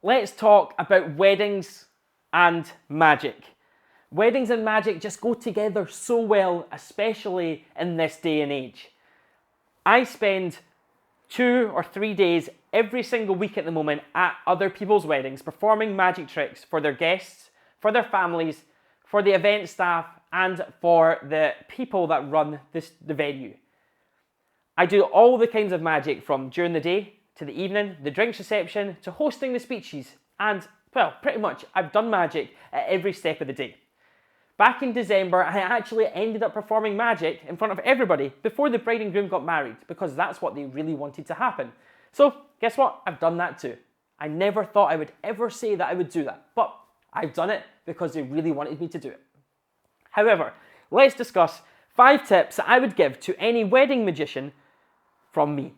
let's talk about weddings and magic. Weddings and magic just go together so well, especially in this day and age. I spend 2 or 3 days every single week at the moment at other people's weddings performing magic tricks for their guests, for their families, for the event staff, and for the people that run the venue. I do all the kinds of magic from during the day to the evening, the drinks reception, to hosting the speeches, and, well, pretty much I've done magic at every step of the day. Back in December, I actually ended up performing magic in front of everybody before the bride and groom got married, because that's what they really wanted to happen. So, guess what? I've done that too. I never thought I would ever say that I would do that, but I've done it because they really wanted me to do it. However, let's discuss 5 tips that I would give to any wedding magician from me.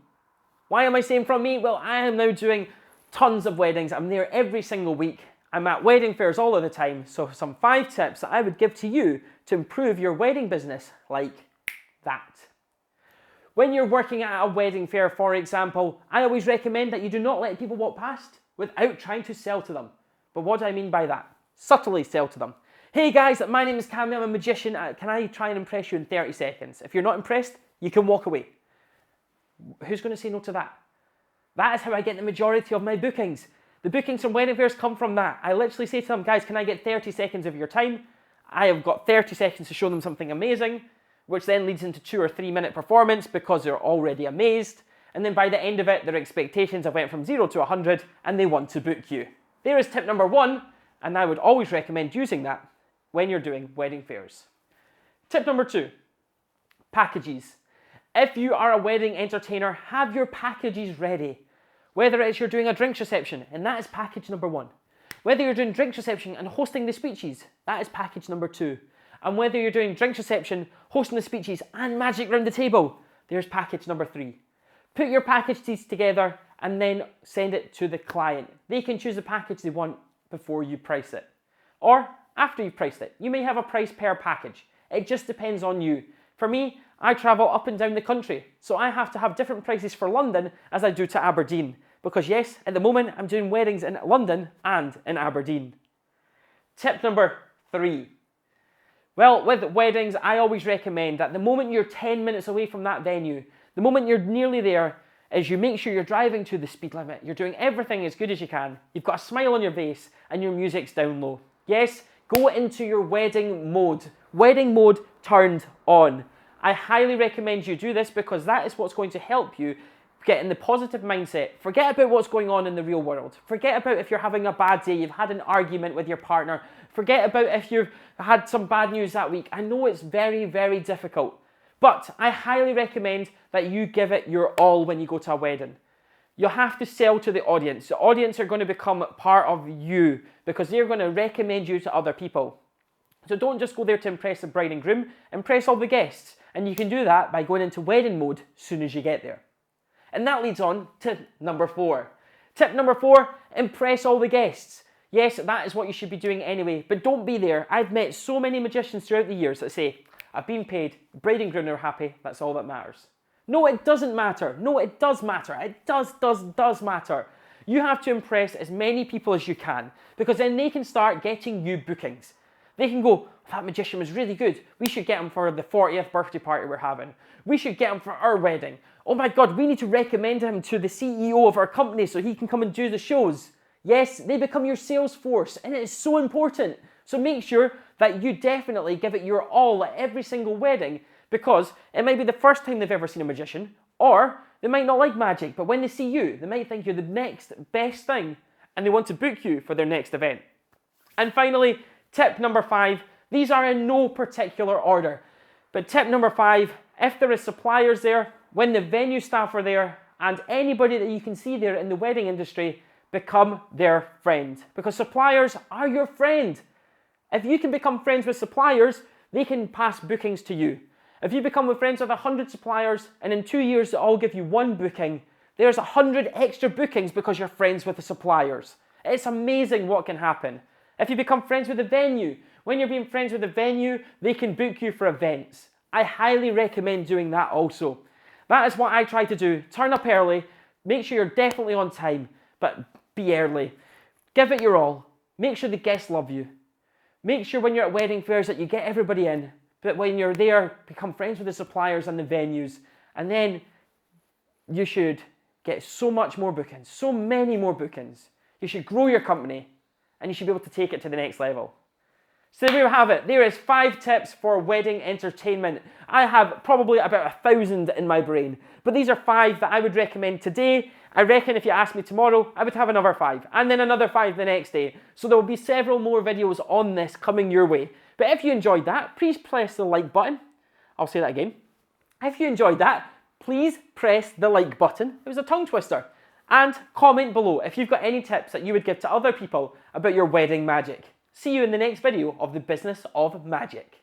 Why am I saying from me? Well, I am now doing tons of weddings. I'm there every single week. I'm at wedding fairs all of the time. So some 5 tips that I would give to you to improve your wedding business like that. When you're working at a wedding fair, for example, I always recommend that you do not let people walk past without trying to sell to them. But what do I mean by that? Subtly sell to them. Hey guys, my name is Cammy, I'm a magician. Can I try and impress you in 30 seconds? If you're not impressed, you can walk away. Who's going to say no to that? That is how I get the majority of my bookings. The bookings from wedding fairs come from that. I literally say to them, guys, can I get 30 seconds of your time? I have got 30 seconds to show them something amazing, which then leads into 2 or 3 minute performance because they're already amazed. And then by the end of it, their expectations have went from 0 to 100 and they want to book you. There is tip number 1, and I would always recommend using that when you're doing wedding fairs. Tip number 2, packages. If you are a wedding entertainer, have your packages ready. Whether it's you're doing a drinks reception, and that is package number 1. Whether you're doing drinks reception and hosting the speeches, that is package number 2. And whether you're doing drinks reception, hosting the speeches, and magic round the table, there's package number 3. Put your packages together and then send it to the client. They can choose the package they want before you price it. Or after you've priced it. You may have a price per package. It just depends on you. For me, I travel up and down the country, so I have to have different prices for London as I do to Aberdeen. Because yes, at the moment, I'm doing weddings in London and in Aberdeen. Tip number 3. Well, with weddings, I always recommend that the moment you're 10 minutes away from that venue, the moment you're nearly there, is you make sure you're driving to the speed limit. You're doing everything as good as you can. You've got a smile on your face and your music's down low. Yes, go into your wedding mode. Wedding mode turned on. I highly recommend you do this because that is what's going to help you get in the positive mindset. Forget about what's going on in the real world. Forget about if you're having a bad day, you've had an argument with your partner. Forget about if you've had some bad news that week. I know it's very, very difficult, but I highly recommend that you give it your all when you go to a wedding. You'll have to sell to the audience. The audience are going to become part of you because they're going to recommend you to other people. So don't just go there to impress the bride and groom, impress all the guests. And you can do that by going into wedding mode as soon as you get there. And that leads on to number 4. Tip number 4, impress all the guests. Yes, that is what you should be doing anyway, but don't be there. I've met so many magicians throughout the years that say, I've been paid, bride and groom are happy, that's all that matters. No, it doesn't matter. No, it does matter. It does matter. You have to impress as many people as you can because then they can start getting you bookings. They can go, that magician was really good. We should get him for the 40th birthday party we're having. We should get him for our wedding. Oh my God, we need to recommend him to the CEO of our company so he can come and do the shows. Yes, they become your sales force and it is so important. So make sure that you definitely give it your all at every single wedding because it might be the first time they've ever seen a magician, or they might not like magic, but when they see you, they might think you're the next best thing and they want to book you for their next event. And finally, tip number 5, these are in no particular order, but tip number 5, if there is suppliers there, when the venue staff are there, and anybody that you can see there in the wedding industry, become their friend. Because suppliers are your friend. If you can become friends with suppliers, they can pass bookings to you. If you become friends with 100 suppliers, and in 2 years they all give you 1 booking, there's 100 extra bookings because you're friends with the suppliers. It's amazing what can happen. If you become friends with the venue, when you're being friends with the venue, they can book you for events. I highly recommend doing that also. That is what I try to do. Turn up early, make sure you're definitely on time, but be early. Give it your all. Make sure the guests love you. Make sure when you're at wedding fairs that you get everybody in. But when you're there, become friends with the suppliers and the venues. And then you should get so much more bookings, so many more bookings. You should grow your company and you should be able to take it to the next level. So there we have it. There is 5 tips for wedding entertainment. I have probably about 1,000 in my brain, but these are 5 that I would recommend today. I reckon if you asked me tomorrow, I would have another 5 and then another 5 the next day. So there will be several more videos on this coming your way. But if you enjoyed that, please press the like button. I'll say that again. If you enjoyed that, please press the like button. It was a tongue twister. And comment below if you've got any tips that you would give to other people about your wedding magic. See you in the next video of the Business of Magic.